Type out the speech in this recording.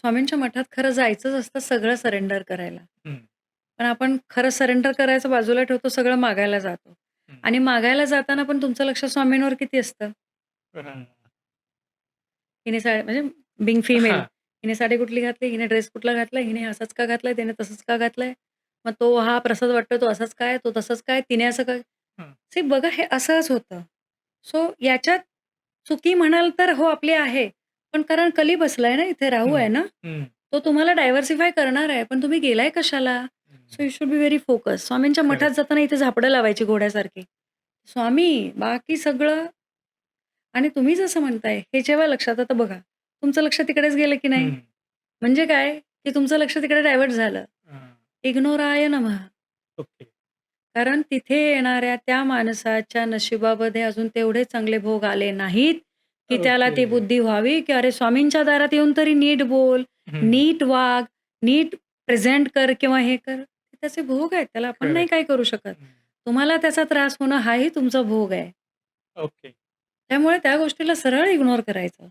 स्वामींच्या मठात खरं जायचंच असतं सगळं सरेंडर करायला. हं, पण आपण खरं सरेंडर करायचं बाजूला ठेवतो, सगळं मागायला जातो. हं. आणि मागायला जाताना पण तुमचं लक्ष स्वामींवर किती असतं? हां. हिने म्हणजे बिंग फिमेल, हां. हिने साडी कुठली घातली, हिने ड्रेस कुठला घातला, हिने असाच का घातलाय, त्याने तसंच का घातलंय? मग तो हा प्रसाद वाटतोय, तो असाच काय, तो तसंच काय, तिने असं काय? हं, See बघा हे असंच होतं. सो याच्यात चुकी म्हणाल तर हो आपली आहे. पण कारण कली बसलाय ना इथे, राहू हं, आहे ना, हं. तो तुम्हाला डायव्हर्सिफाय करणार आहे. पण तुम्ही गेलाय कशाला? सो हं. You should be very focus. स्वामींच्या मठात करेक्ट. जाताना इथे झापडं लावायची घोड्यासारखी. स्वामी, बाकी सगळं आणि तुम्ही जसं म्हणताय, हे जेव्हा लक्षात आता बघा, तुमचं लक्ष तिकडेच गेलं की नाही? हं. म्हणजे काय, की तुमचं लक्ष तिकडे डायव्हर्ट झालं. हां. इग्नोराय नमः. ओके. कारण तिथे येणाऱ्या त्या माणसाच्या नशिबामध्ये अजून तेवढे चांगले भोग आले नाहीत, की त्याला ओके. ती बुद्धी व्हावी, की अरे स्वामींच्या दारात येऊन तरी नीट बोल, हं. नीट वाग, नीट प्रेझेंट कर किंवा हे कर. हे त्याचे भोग आहेत. त्याला आपण नाही करेक्ट. काही करू शकत. हं. तुम्हाला त्याचा त्रास होणं हाही तुमचा भोग आहे. ओके. त्यामुळे त्या गोष्टीला सरळ इग्नोर करायचं.